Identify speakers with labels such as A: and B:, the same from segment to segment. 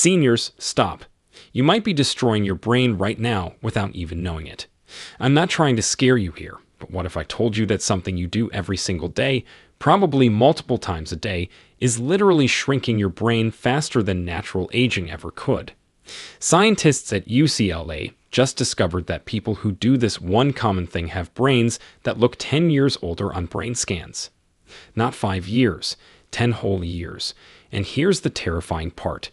A: Seniors, stop. You might be destroying your brain right now without even knowing it. I'm not trying to scare you here, but what if I told you that something you do every single day, probably multiple times a day, is literally shrinking your brain faster than natural aging ever could? Scientists at UCLA just discovered that people who do this one common thing have brains that look 10 years older on brain scans. Not 5 years, 10 whole years. And here's the terrifying part.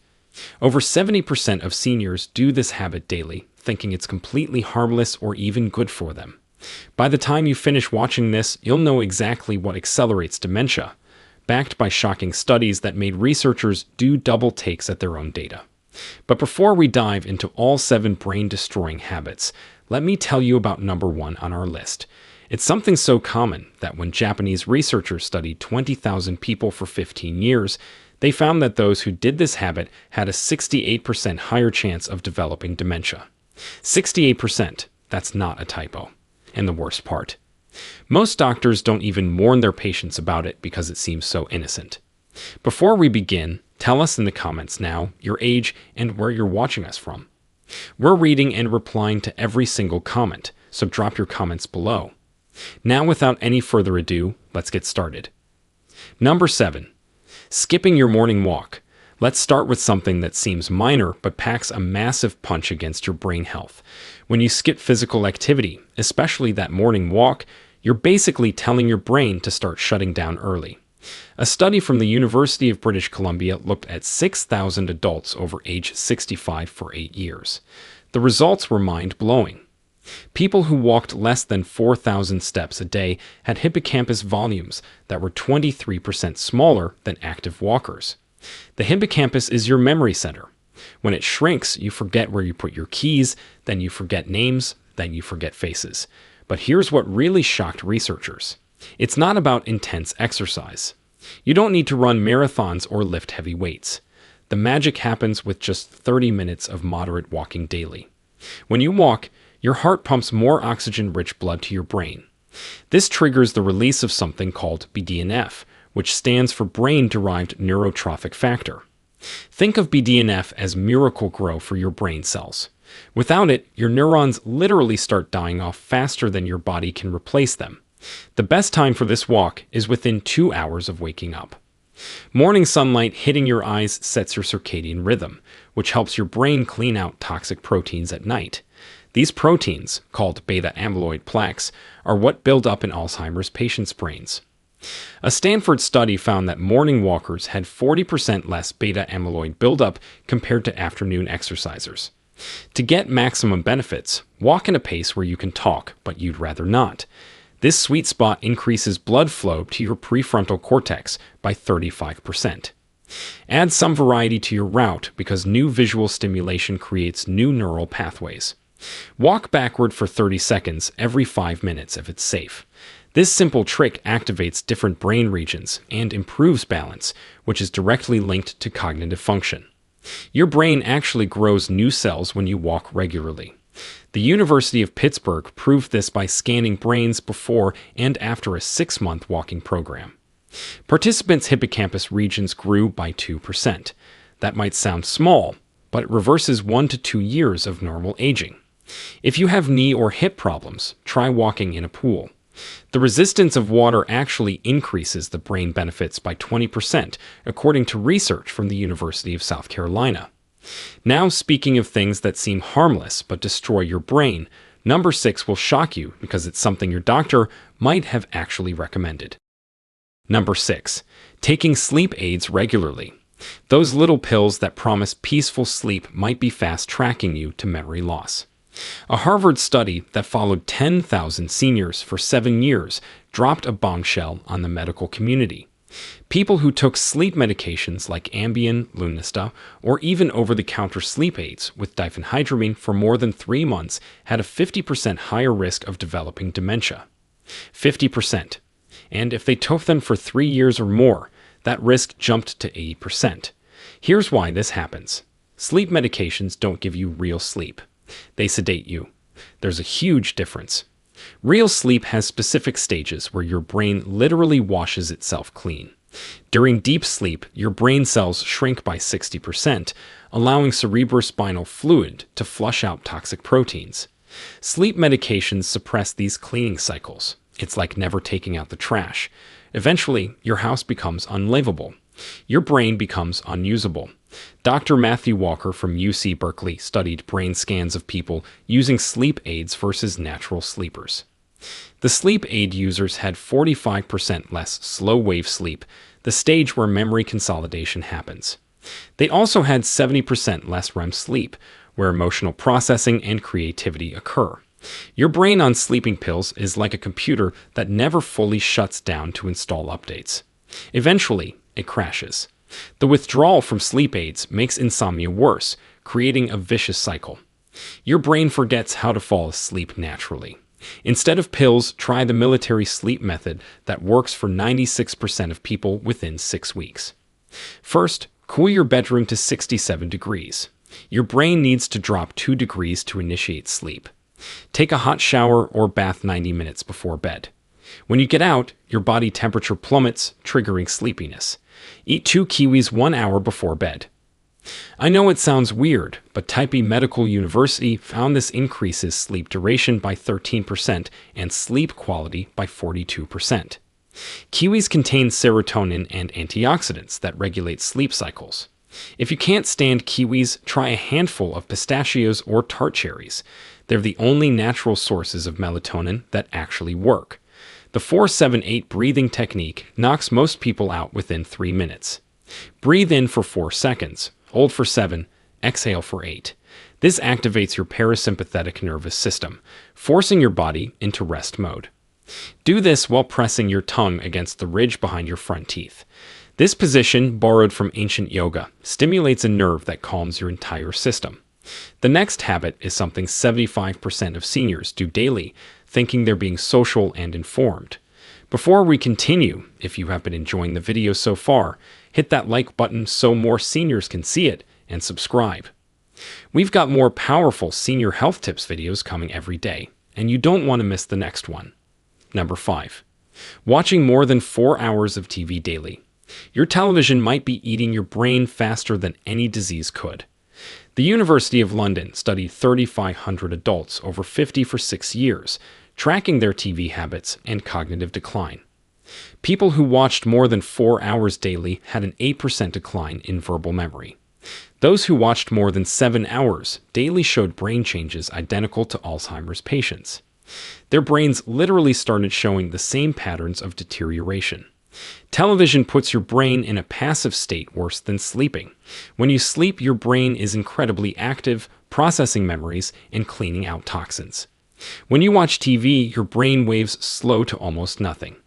A: Over 70% of seniors do this habit daily, thinking it's completely harmless or even good for them. By the time you finish watching this, you'll know exactly what accelerates dementia, backed by shocking studies that made researchers do double takes at their own data. But before we dive into all 7 brain-destroying habits, let me tell you about number 1 on our list. It's something so common that when Japanese researchers studied 20,000 people for 15 years, they found that those who did this habit had a 68% higher chance of developing dementia. 68%, that's not a typo. And the worst part, most doctors don't even warn their patients about it because it seems so innocent. Before we begin, tell us in the comments now your age and where you're watching us from. We're reading and replying to every single comment, so drop your comments below. Now, without any further ado, let's get started. Number 7. Skipping your morning walk. Let's start with something that seems minor but packs a massive punch against your brain health. When you skip physical activity, especially that morning walk, you're basically telling your brain to start shutting down early. A study from the University of British Columbia looked at 6,000 adults over age 65 for 8 years. The results were mind-blowing. People who walked less than 4,000 steps a day had hippocampus volumes that were 23% smaller than active walkers. The hippocampus is your memory center. When it shrinks, you forget where you put your keys, then you forget names, then you forget faces. But here's what really shocked researchers. It's not about intense exercise. You don't need to run marathons or lift heavy weights. The magic happens with just 30 minutes of moderate walking daily. When you walk, your heart pumps more oxygen-rich blood to your brain. This triggers the release of something called BDNF, which stands for brain-derived neurotrophic factor. Think of BDNF as Miracle-Gro for your brain cells. Without it, your neurons literally start dying off faster than your body can replace them. The best time for this walk is within 2 hours of waking up. Morning sunlight hitting your eyes sets your circadian rhythm, which helps your brain clean out toxic proteins at night. These proteins, called beta-amyloid plaques, are what build up in Alzheimer's patients' brains. A Stanford study found that morning walkers had 40% less beta-amyloid buildup compared to afternoon exercisers. To get maximum benefits, walk at a pace where you can talk, but you'd rather not. This sweet spot increases blood flow to your prefrontal cortex by 35%. Add some variety to your route because new visual stimulation creates new neural pathways. Walk backward for 30 seconds every 5 minutes if it's safe. This simple trick activates different brain regions and improves balance, which is directly linked to cognitive function. Your brain actually grows new cells when you walk regularly. The University of Pittsburgh proved this by scanning brains before and after a 6-month walking program. Participants' hippocampus regions grew by 2%. That might sound small, but it reverses 1 to 2 years of normal aging. If you have knee or hip problems, try walking in a pool. The resistance of water actually increases the brain benefits by 20%, according to research from the University of South Carolina. Now, speaking of things that seem harmless but destroy your brain, number 6 will shock you because it's something your doctor might have actually recommended. Number 6. Taking sleep aids regularly. Those little pills that promise peaceful sleep might be fast-tracking you to memory loss. A Harvard study that followed 10,000 seniors for 7 years dropped a bombshell on the medical community. People who took sleep medications like Ambien, Lunesta, or even over-the-counter sleep aids with diphenhydramine for more than 3 months had a 50% higher risk of developing dementia. 50%. And if they took them for 3 years or more, that risk jumped to 80%. Here's why this happens. Sleep medications don't give you real sleep. They sedate you. There's a huge difference. Real sleep has specific stages where your brain literally washes itself clean. During deep sleep, your brain cells shrink by 60%, allowing cerebrospinal fluid to flush out toxic proteins. Sleep medications suppress these cleaning cycles. It's like never taking out the trash. Eventually, your house becomes unlivable. Your brain becomes unusable. Dr. Matthew Walker from UC Berkeley studied brain scans of people using sleep aids versus natural sleepers. The sleep aid users had 45% less slow-wave sleep, the stage where memory consolidation happens. They also had 70% less REM sleep, where emotional processing and creativity occur. Your brain on sleeping pills is like a computer that never fully shuts down to install updates. Eventually, it crashes. The withdrawal from sleep aids makes insomnia worse, creating a vicious cycle. Your brain forgets how to fall asleep naturally. Instead of pills, try the military sleep method that works for 96% of people within 6 weeks. First, cool your bedroom to 67 degrees. Your brain needs to drop 2 degrees to initiate sleep. Take a hot shower or bath 90 minutes before bed. When you get out, your body temperature plummets, triggering sleepiness. Eat 2 kiwis 1 hour before bed. I know it sounds weird, but Taipei Medical University found this increases sleep duration by 13% and sleep quality by 42%. Kiwis contain serotonin and antioxidants that regulate sleep cycles. If you can't stand kiwis, try a handful of pistachios or tart cherries. They're the only natural sources of melatonin that actually work. The 4-7-8 breathing technique knocks most people out within 3 minutes. Breathe in for 4 seconds, hold for 7, exhale for 8. This activates your parasympathetic nervous system, forcing your body into rest mode. Do this while pressing your tongue against the ridge behind your front teeth. This position, borrowed from ancient yoga, stimulates a nerve that calms your entire system. The next habit is something 75% of seniors do daily, thinking they're being social and informed. Before we continue, if you have been enjoying the video so far, hit that like button so more seniors can see it, and subscribe. We've got more powerful senior health tips videos coming every day, and you don't want to miss the next one. Number 5. Watching more than 4 hours of TV daily. Your television might be eating your brain faster than any disease could. The University of London studied 3,500 adults over 50 for 6 years, tracking their TV habits and cognitive decline. People who watched more than 4 hours daily had an 8% decline in verbal memory. Those who watched more than 7 hours daily showed brain changes identical to Alzheimer's patients. Their brains literally started showing the same patterns of deterioration. Television puts your brain in a passive state worse than sleeping. When you sleep, your brain is incredibly active, processing memories and cleaning out toxins. When you watch TV, your brain waves slow to almost nothing.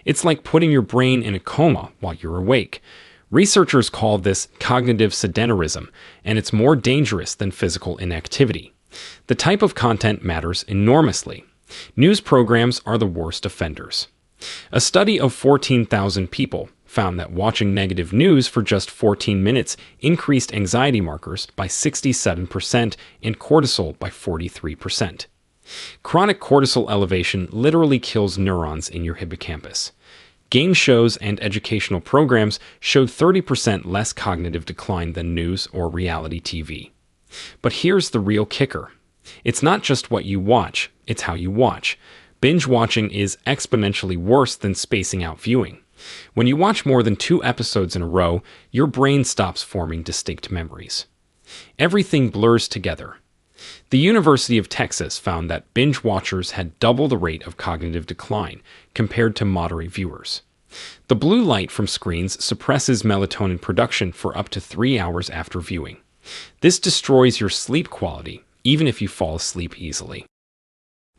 A: It's like putting your brain in a coma while you're awake. Researchers call this cognitive sedentarism, and it's more dangerous than physical inactivity. The type of content matters enormously. News programs are the worst offenders. A study of 14,000 people found that watching negative news for just 14 minutes increased anxiety markers by 67% and cortisol by 43%. Chronic cortisol elevation literally kills neurons in your hippocampus. Game shows and educational programs showed 30% less cognitive decline than news or reality TV. But here's the real kicker. It's not just what you watch, it's how you watch. Binge watching is exponentially worse than spacing out viewing. When you watch more than 2 episodes in a row, your brain stops forming distinct memories. Everything blurs together. The University of Texas found that binge watchers had double the rate of cognitive decline compared to moderate viewers. The blue light from screens suppresses melatonin production for up to 3 hours after viewing. This destroys your sleep quality, even if you fall asleep easily.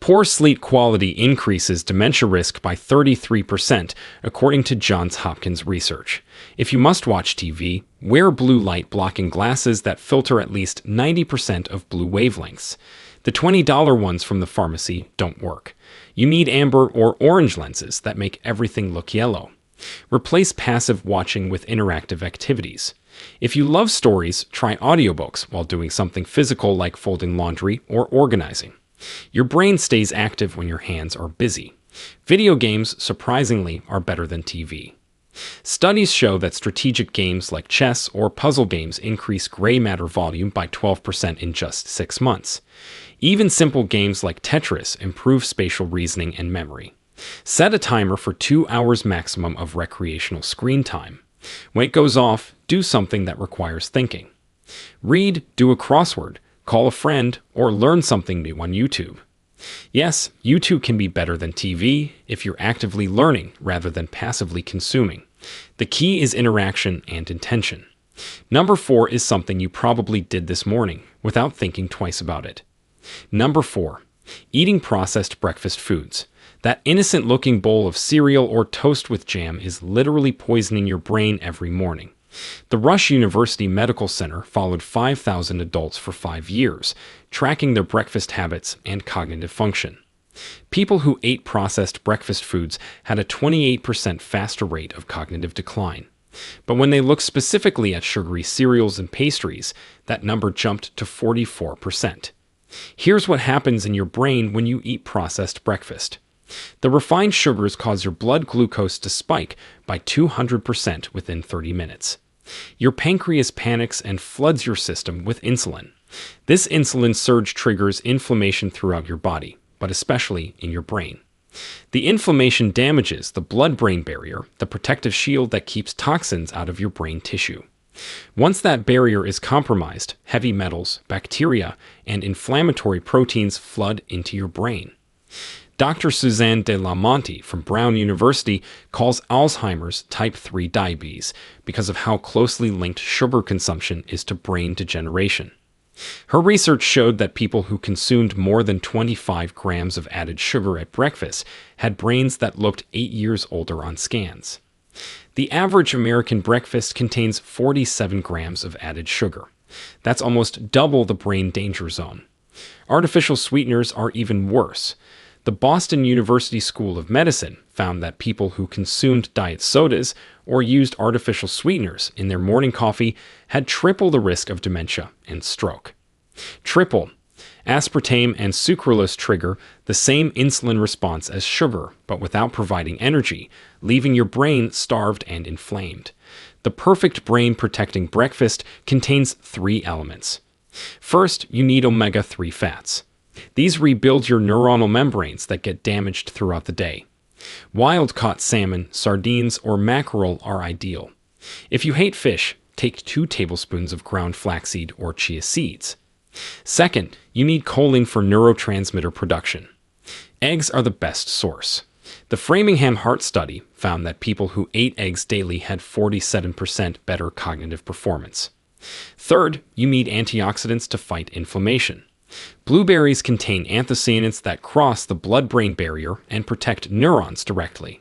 A: Poor sleep quality increases dementia risk by 33%, according to Johns Hopkins research. If you must watch TV, wear blue light blocking glasses that filter at least 90% of blue wavelengths. The $20 ones from the pharmacy don't work. You need amber or orange lenses that make everything look yellow. Replace passive watching with interactive activities. If you love stories, try audiobooks while doing something physical like folding laundry or organizing. Your brain stays active when your hands are busy. Video games, surprisingly, are better than TV. Studies show that strategic games like chess or puzzle games increase gray matter volume by 12% in just 6 months. Even simple games like Tetris improve spatial reasoning and memory. Set a timer for 2 hours maximum of recreational screen time. When it goes off, do something that requires thinking. Read, do a crossword, call a friend, or learn something new on YouTube. Yes, YouTube can be better than TV if you're actively learning rather than passively consuming. The key is interaction and intention. Number 4 is something you probably did this morning without thinking twice about it. Number 4, eating processed breakfast foods. That innocent-looking bowl of cereal or toast with jam is literally poisoning your brain every morning. The Rush University Medical Center followed 5,000 adults for 5 years, tracking their breakfast habits and cognitive function. People who ate processed breakfast foods had a 28% faster rate of cognitive decline. But when they looked specifically at sugary cereals and pastries, that number jumped to 44%. Here's what happens in your brain when you eat processed breakfast. The refined sugars cause your blood glucose to spike by 200% within 30 minutes. Your pancreas panics and floods your system with insulin. This insulin surge triggers inflammation throughout your body, but especially in your brain. The inflammation damages the blood-brain barrier, the protective shield that keeps toxins out of your brain tissue. Once that barrier is compromised, heavy metals, bacteria, and inflammatory proteins flood into your brain. Dr. Suzanne de la Monte from Brown University calls Alzheimer's type 3 diabetes because of how closely linked sugar consumption is to brain degeneration. Her research showed that people who consumed more than 25 grams of added sugar at breakfast had brains that looked 8 years older on scans. The average American breakfast contains 47 grams of added sugar. That's almost double the brain danger zone. Artificial sweeteners are even worse. The Boston University School of Medicine found that people who consumed diet sodas or used artificial sweeteners in their morning coffee had triple the risk of dementia and stroke. Triple. Aspartame and sucralose trigger the same insulin response as sugar, but without providing energy, leaving your brain starved and inflamed. The perfect brain-protecting breakfast contains 3 elements. First, you need omega-3 fats. These rebuild your neuronal membranes that get damaged throughout the day. Wild-caught salmon, sardines, or mackerel are ideal. If you hate fish, take 2 tablespoons of ground flaxseed or chia seeds. Second, you need choline for neurotransmitter production. Eggs are the best source. The Framingham Heart Study found that people who ate eggs daily had 47% better cognitive performance. Third, you need antioxidants to fight inflammation. Blueberries contain anthocyanins that cross the blood-brain barrier and protect neurons directly.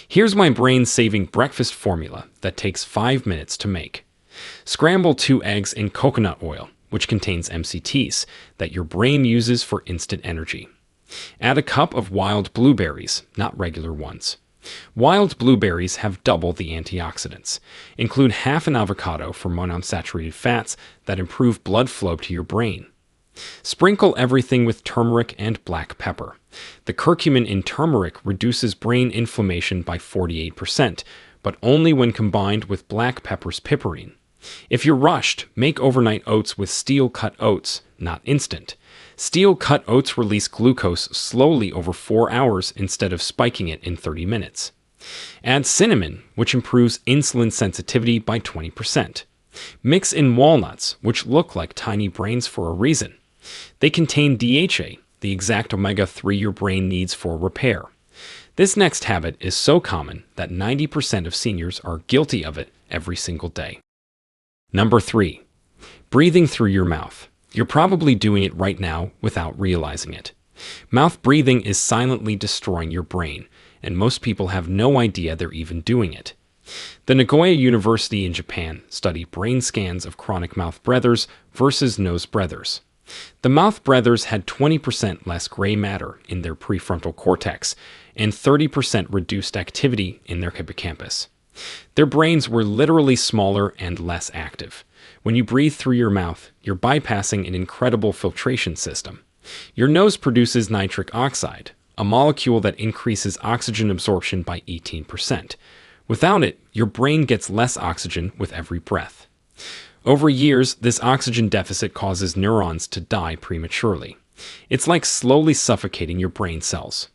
A: Here's my brain-saving breakfast formula that takes 5 minutes to make. Scramble 2 eggs in coconut oil, which contains MCTs, that your brain uses for instant energy. Add a cup of wild blueberries, not regular ones. Wild blueberries have double the antioxidants. Include half an avocado for monounsaturated fats that improve blood flow to your brain. Sprinkle everything with turmeric and black pepper. The curcumin in turmeric reduces brain inflammation by 48%, but only when combined with black pepper's piperine. If you're rushed, make overnight oats with steel-cut oats, not instant. Steel-cut oats release glucose slowly over 4 hours instead of spiking it in 30 minutes. Add cinnamon, which improves insulin sensitivity by 20%. Mix in walnuts, which look like tiny brains for a reason. They contain DHA, the exact omega-3 your brain needs for repair. This next habit is so common that 90% of seniors are guilty of it every single day. Number 3. Breathing through your mouth. You're probably doing it right now without realizing it. Mouth breathing is silently destroying your brain, and most people have no idea they're even doing it. The Nagoya University in Japan studied brain scans of chronic mouth breathers versus nose breathers. The mouth breathers had 20% less gray matter in their prefrontal cortex and 30% reduced activity in their hippocampus. Their brains were literally smaller and less active. When you breathe through your mouth, you're bypassing an incredible filtration system. Your nose produces nitric oxide, a molecule that increases oxygen absorption by 18%. Without it, your brain gets less oxygen with every breath. Over years, this oxygen deficit causes neurons to die prematurely. It's like slowly suffocating your brain cells.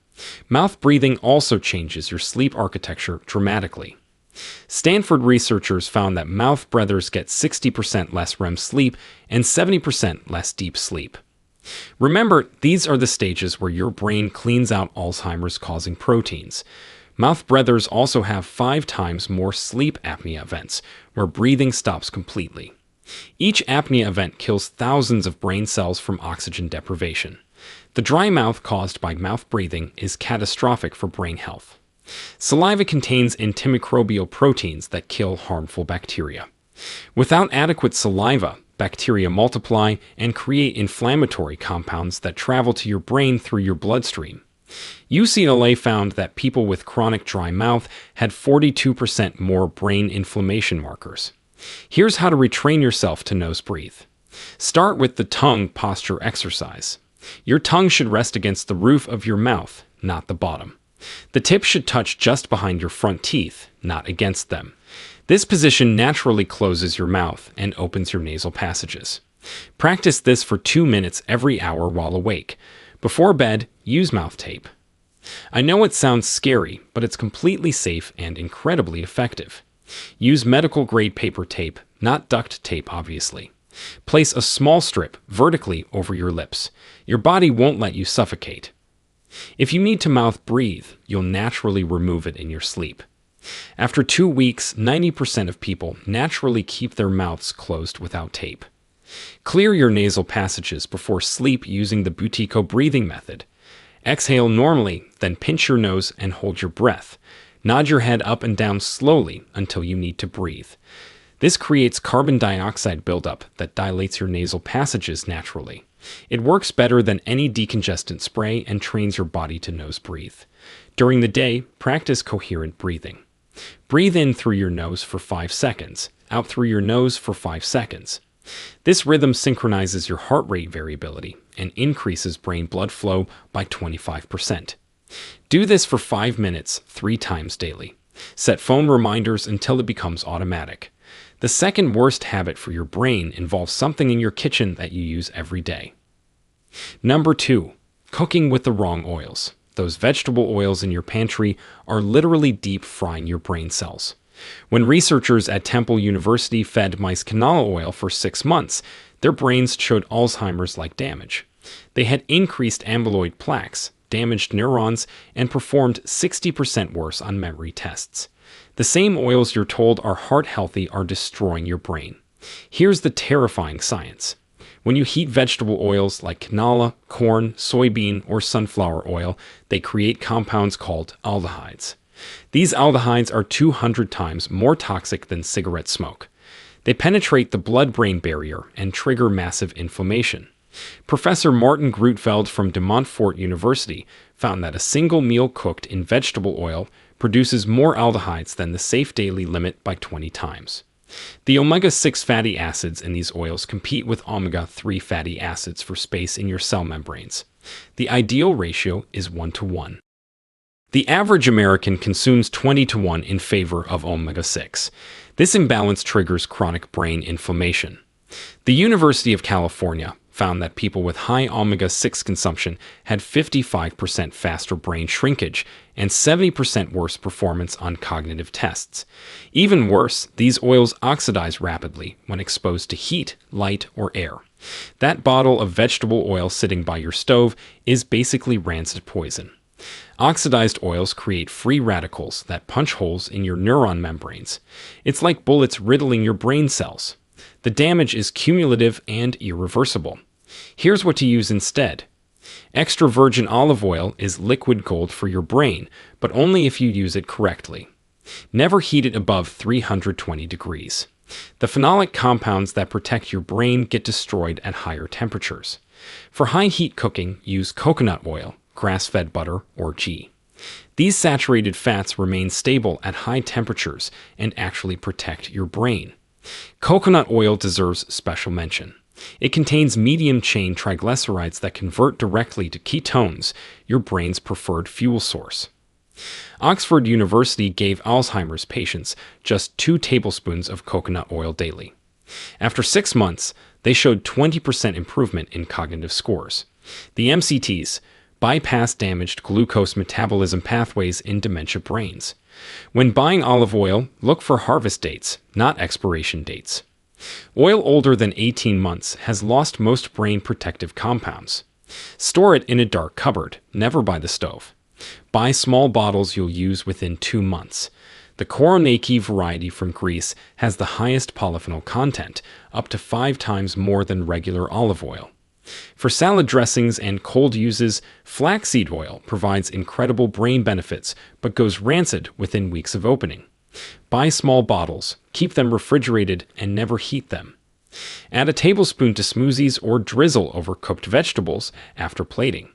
A: Mouth breathing also changes your sleep architecture dramatically. Stanford researchers found that mouth breathers get 60% less REM sleep and 70% less deep sleep. Remember, these are the stages where your brain cleans out Alzheimer's-causing proteins. Mouth breathers also have 5 times more sleep apnea events, where breathing stops completely. Each apnea event kills thousands of brain cells from oxygen deprivation. The dry mouth caused by mouth breathing is catastrophic for brain health. Saliva contains antimicrobial proteins that kill harmful bacteria. Without adequate saliva, bacteria multiply and create inflammatory compounds that travel to your brain through your bloodstream. UCLA found that people with chronic dry mouth had 42% more brain inflammation markers. Here's how to retrain yourself to nose breathe. Start with the tongue posture exercise. Your tongue should rest against the roof of your mouth, not the bottom. The tip should touch just behind your front teeth, not against them. This position naturally closes your mouth and opens your nasal passages. Practice this for 2 minutes every hour while awake. Before bed, use mouth tape. I know it sounds scary, but it's completely safe and incredibly effective. Use medical-grade paper tape, not duct tape, obviously. Place a small strip vertically over your lips. Your body won't let you suffocate. If you need to mouth breathe, you'll naturally remove it in your sleep. After 2 weeks, 90% of people naturally keep their mouths closed without tape. Clear your nasal passages before sleep using the Buteyko breathing method. Exhale normally, then pinch your nose and hold your breath. Nod your head up and down slowly until you need to breathe. This creates carbon dioxide buildup that dilates your nasal passages naturally. It works better than any decongestant spray and trains your body to nose breathe. During the day, practice coherent breathing. Breathe in through your nose for 5 seconds, out through your nose for 5 seconds. This rhythm synchronizes your heart rate variability and increases brain blood flow by 25%. Do this for 5 minutes, 3 times daily. Set phone reminders until it becomes automatic. The second worst habit for your brain involves something in your kitchen that you use every day. Number 2, cooking with the wrong oils. Those vegetable oils in your pantry are literally deep frying your brain cells. When researchers at Temple University fed mice canola oil for 6 months, their brains showed Alzheimer's-like damage. They had increased amyloid plaques, damaged neurons, and performed 60% worse on memory tests. The same oils you're told are heart-healthy are destroying your brain. Here's the terrifying science. When you heat vegetable oils like canola, corn, soybean, or sunflower oil, they create compounds called aldehydes. These aldehydes are 200 times more toxic than cigarette smoke. They penetrate the blood-brain barrier and trigger massive inflammation. Professor Martin Grutfeld from De Montfort University found that a single meal cooked in vegetable oil produces more aldehydes than the safe daily limit by 20 times. The omega-6 fatty acids in these oils compete with omega-3 fatty acids for space in your cell membranes. The ideal ratio is 1:1. The average American consumes 20:1 in favor of omega-6. This imbalance triggers chronic brain inflammation. The University of California found that people with high omega-6 consumption had 55% faster brain shrinkage and 70% worse performance on cognitive tests. Even worse, these oils oxidize rapidly when exposed to heat, light, or air. That bottle of vegetable oil sitting by your stove is basically rancid poison. Oxidized oils create free radicals that punch holes in your neuron membranes. It's like bullets riddling your brain cells. The damage is cumulative and irreversible. Here's what to use instead. Extra virgin olive oil is liquid gold for your brain, but only if you use it correctly. Never heat it above 320 degrees. The phenolic compounds that protect your brain get destroyed at higher temperatures. For high heat cooking, use coconut oil, grass-fed butter, or ghee. These saturated fats remain stable at high temperatures and actually protect your brain. Coconut oil deserves special mention. It contains medium-chain triglycerides that convert directly to ketones, your brain's preferred fuel source. Oxford University gave Alzheimer's patients just 2 tablespoons of coconut oil daily. After 6 months, they showed 20% improvement in cognitive scores. The MCTs bypass damaged glucose metabolism pathways in dementia brains. When buying olive oil, look for harvest dates, not expiration dates. Oil older than 18 months has lost most brain protective compounds. Store it in a dark cupboard, never by the stove. Buy small bottles you'll use within 2 months. The Koronaki variety from Greece has the highest polyphenol content, up to 5 times more than regular olive oil. For salad dressings and cold uses, flaxseed oil provides incredible brain benefits but goes rancid within weeks of opening. Buy small bottles, keep them refrigerated, and never heat them. Add a tablespoon to smoothies or drizzle over cooked vegetables after plating.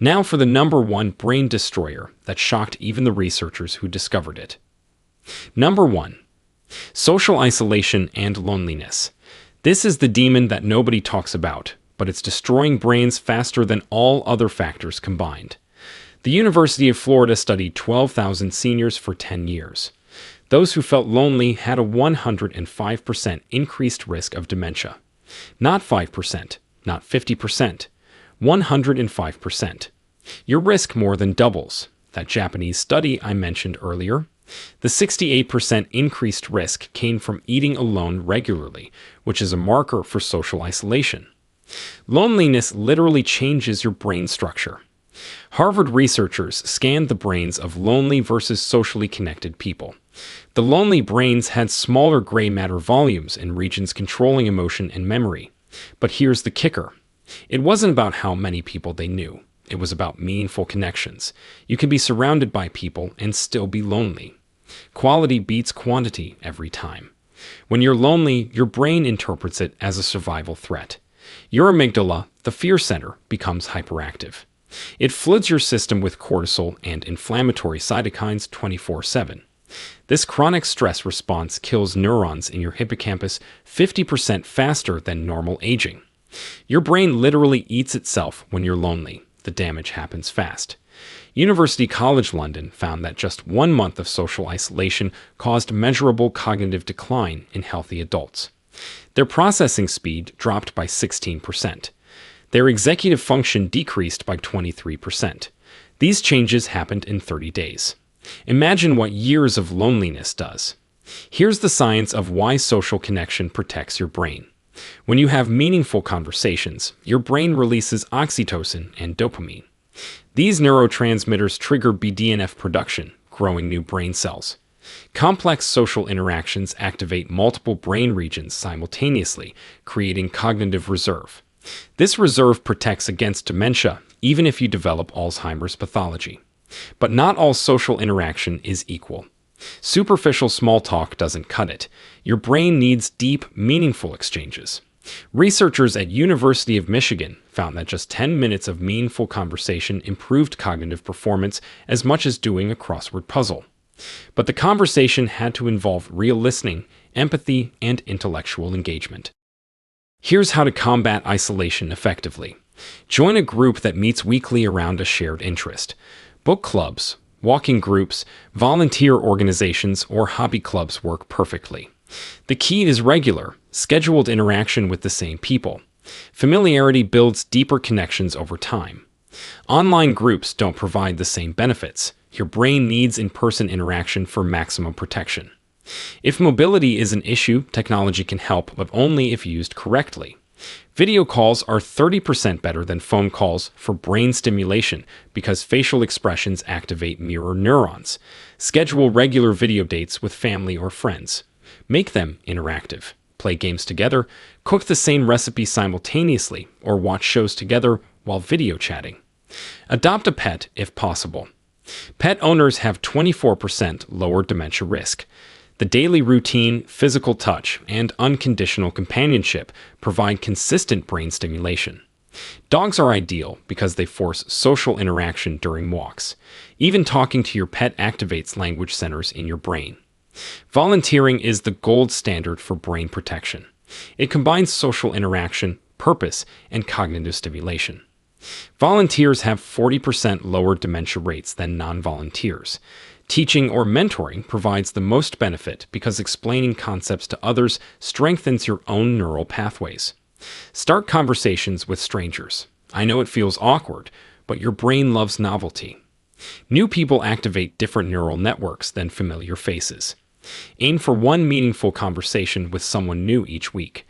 A: Now for the number 1 brain destroyer that shocked even the researchers who discovered it. Number 1. Social isolation and loneliness. This is the demon that nobody talks about, but it's destroying brains faster than all other factors combined. The University of Florida studied 12,000 seniors for 10 years. Those who felt lonely had a 105% increased risk of dementia. Not 5%, not 50%, 105%. Your risk more than doubles. That Japanese study I mentioned earlier. The 68% increased risk came from eating alone regularly, which is a marker for social isolation. Loneliness literally changes your brain structure. Harvard researchers scanned the brains of lonely versus socially connected people. The lonely brains had smaller gray matter volumes in regions controlling emotion and memory. But here's the kicker. It wasn't about how many people they knew. It was about meaningful connections. You can be surrounded by people and still be lonely. Quality beats quantity every time. When you're lonely, your brain interprets it as a survival threat. Your amygdala, the fear center, becomes hyperactive. It floods your system with cortisol and inflammatory cytokines 24/7. This chronic stress response kills neurons in your hippocampus 50% faster than normal aging. Your brain literally eats itself when you're lonely. The damage happens fast. University College London found that just 1 month of social isolation caused measurable cognitive decline in healthy adults. Their processing speed dropped by 16%. Their executive function decreased by 23%. These changes happened in 30 days. Imagine what years of loneliness does. Here's the science of why social connection protects your brain. When you have meaningful conversations, your brain releases oxytocin and dopamine. These neurotransmitters trigger BDNF production, growing new brain cells. Complex social interactions activate multiple brain regions simultaneously, creating cognitive reserve. This reserve protects against dementia, even if you develop Alzheimer's pathology. But not all social interaction is equal. Superficial small talk doesn't cut it. Your brain needs deep, meaningful exchanges. Researchers at University of Michigan found that just 10 minutes of meaningful conversation improved cognitive performance as much as doing a crossword puzzle. But the conversation had to involve real listening, empathy, and intellectual engagement. Here's how to combat isolation effectively. Join a group that meets weekly around a shared interest. Book clubs, walking groups, volunteer organizations, or hobby clubs work perfectly. The key is regular, scheduled interaction with the same people. Familiarity builds deeper connections over time. Online groups don't provide the same benefits. Your brain needs in-person interaction for maximum protection. If mobility is an issue, technology can help, but only if used correctly. Video calls are 30% better than phone calls for brain stimulation because facial expressions activate mirror neurons. Schedule regular video dates with family or friends. Make them interactive. Play games together, cook the same recipe simultaneously, or watch shows together while video chatting. Adopt a pet if possible. Pet owners have 24% lower dementia risk. The daily routine, physical touch, and unconditional companionship provide consistent brain stimulation. Dogs are ideal because they force social interaction during walks. Even talking to your pet activates language centers in your brain. Volunteering is the gold standard for brain protection. It combines social interaction, purpose, and cognitive stimulation. Volunteers have 40% lower dementia rates than non-volunteers. Teaching or mentoring provides the most benefit because explaining concepts to others strengthens your own neural pathways. Start conversations with strangers. I know it feels awkward, but your brain loves novelty. New people activate different neural networks than familiar faces. Aim for one meaningful conversation with someone new each week.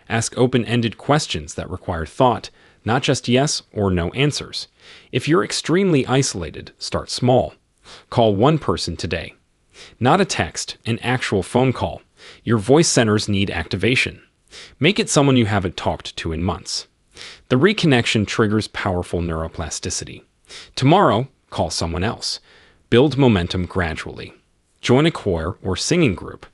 A: Ask open-ended questions that require thought, not just yes or no answers. If you're extremely isolated, start small. Call one person today. Not a text, an actual phone call. Your voice centers need activation. Make it someone you haven't talked to in months. The reconnection triggers powerful neuroplasticity. Tomorrow, call someone else. Build momentum gradually. Join a choir or singing group.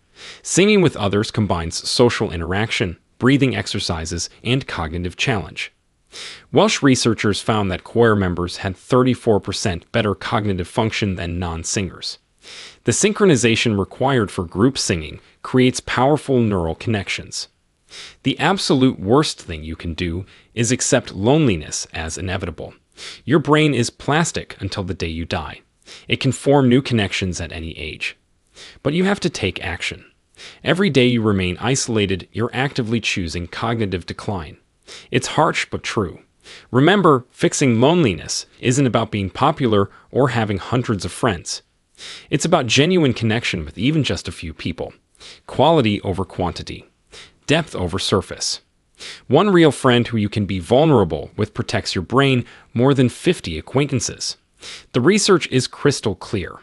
A: Singing with others combines social interaction, breathing exercises, and cognitive challenge. Welsh researchers found that choir members had 34% better cognitive function than non-singers. The synchronization required for group singing creates powerful neural connections. The absolute worst thing you can do is accept loneliness as inevitable. Your brain is plastic until the day you die. It can form new connections at any age. But you have to take action. Every day you remain isolated, you're actively choosing cognitive decline. It's harsh but true. Remember, fixing loneliness isn't about being popular or having hundreds of friends. It's about genuine connection with even just a few people. Quality over quantity. Depth over surface. One real friend who you can be vulnerable with protects your brain more than 50 acquaintances. The research is crystal clear.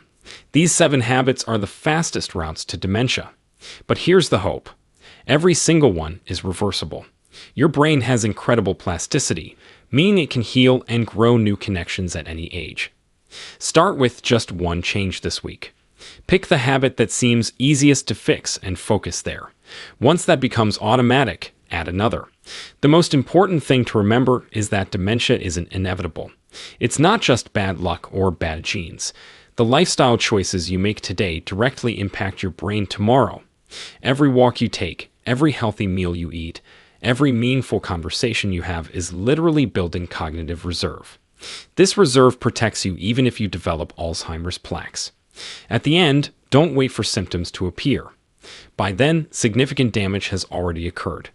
A: These 7 habits are the fastest routes to dementia. But here's the hope. Every single one is reversible. Your brain has incredible plasticity, meaning it can heal and grow new connections at any age. Start with just one change this week. Pick the habit that seems easiest to fix and focus there. Once that becomes automatic, add another. The most important thing to remember is that dementia isn't inevitable. It's not just bad luck or bad genes. The lifestyle choices you make today directly impact your brain tomorrow. Every walk you take, every healthy meal you eat, every meaningful conversation you have is literally building cognitive reserve. This reserve protects you even if you develop Alzheimer's plaques. At the end, don't wait for symptoms to appear. By then, significant damage has already occurred.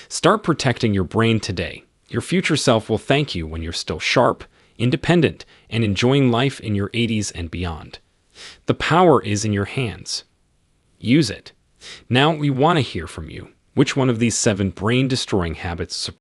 A: Start protecting your brain today. Your future self will thank you when you're still sharp, independent, and enjoying life in your 80s and beyond. The power is in your hands. Use it. Now we want to hear from you. Which one of these 7 brain-destroying habits